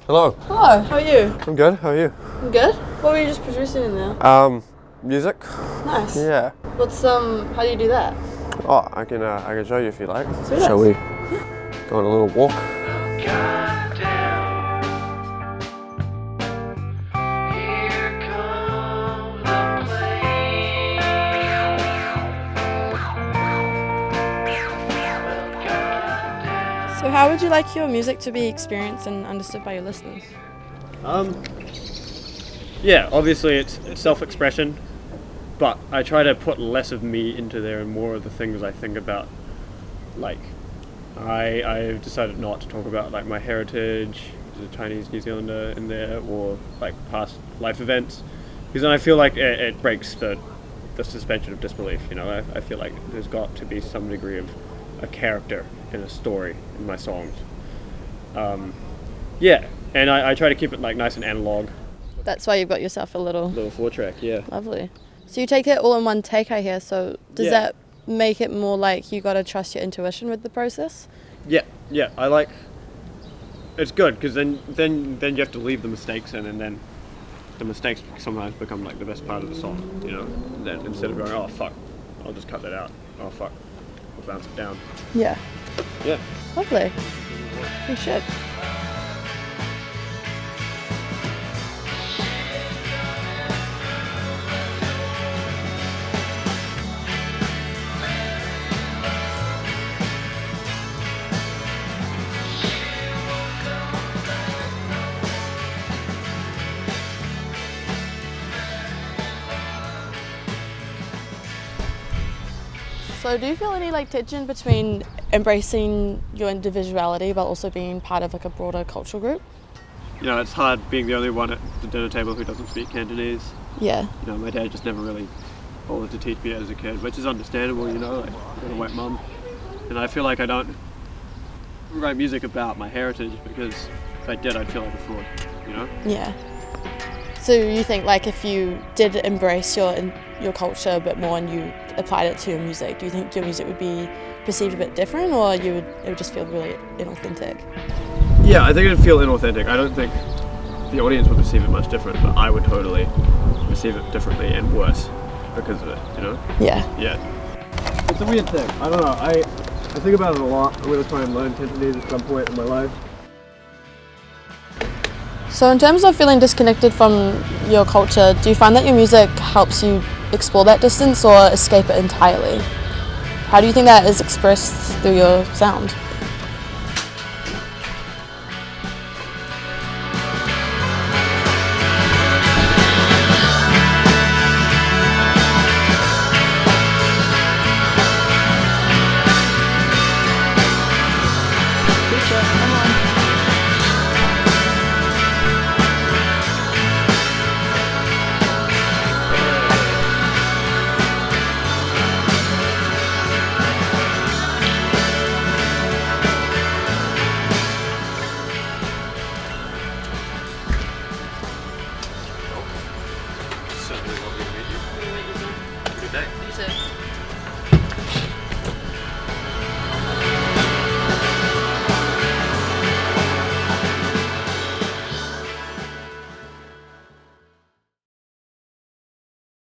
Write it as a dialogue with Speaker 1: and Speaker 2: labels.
Speaker 1: Hello.
Speaker 2: Hello, how are you?
Speaker 1: I'm good. How are you?
Speaker 2: I'm good. What were you just producing in there?
Speaker 1: Music.
Speaker 2: Nice.
Speaker 1: Yeah.
Speaker 2: How do you do that?
Speaker 1: Oh, I can show you if you like.
Speaker 2: Sweet.
Speaker 1: Shall we go on a little walk?
Speaker 2: So how would you like your music to be experienced and understood by your listeners?
Speaker 3: Yeah, obviously it's self-expression, but I try to put less of me into there and more of the things I think about. Like, I've decided not to talk about like my heritage as a Chinese New Zealander in there, or like past life events, because then I feel like it breaks the suspension of disbelief. You know, I feel like there's got to be some degree of a character in a story in my songs. Yeah, and I try to keep it like nice and analog.
Speaker 2: That's why you've got yourself a little
Speaker 3: 4-track, yeah.
Speaker 2: lovely. So you take it all in one take, I hear. So does
Speaker 3: Yeah.
Speaker 2: that make it more like you got to trust your intuition with the process?
Speaker 3: Yeah. I like. It's good because then you have to leave the mistakes in, and then the mistakes sometimes become like the best part of the song. You know, then instead of going, oh fuck, I'll just cut that out. Oh fuck, I'll bounce it down.
Speaker 2: Yeah.
Speaker 3: Yeah.
Speaker 2: Lovely. You should. So do you feel any like tension between embracing your individuality but also being part of like a broader cultural group?
Speaker 3: You know, it's hard being the only one at the dinner table who doesn't speak Cantonese.
Speaker 2: Yeah.
Speaker 3: You know, my dad just never really bothered to teach me as a kid, which is understandable. You know, like I've got a wet mum, and I feel like I don't write music about my heritage because if I did, I'd feel like a fraud. You know.
Speaker 2: Yeah. So you think like if you did embrace your culture a bit more and you applied it to your music, do you think your music would be perceived a bit different, or it would just feel really inauthentic?
Speaker 3: Yeah, I think it'd feel inauthentic. I don't think the audience would perceive it much different, but I would totally perceive it differently and worse because of it, you know?
Speaker 2: Yeah.
Speaker 3: Yeah. It's a weird thing. I don't know. I think about it a lot. I'm going to try and learn Cantonese at some point in my life.
Speaker 2: So in terms of feeling disconnected from your culture, do you find that your music helps you explore that distance or escape it entirely? How do you think that is expressed through your sound?
Speaker 3: Certainly lovely to meet you. Good day.
Speaker 2: You too.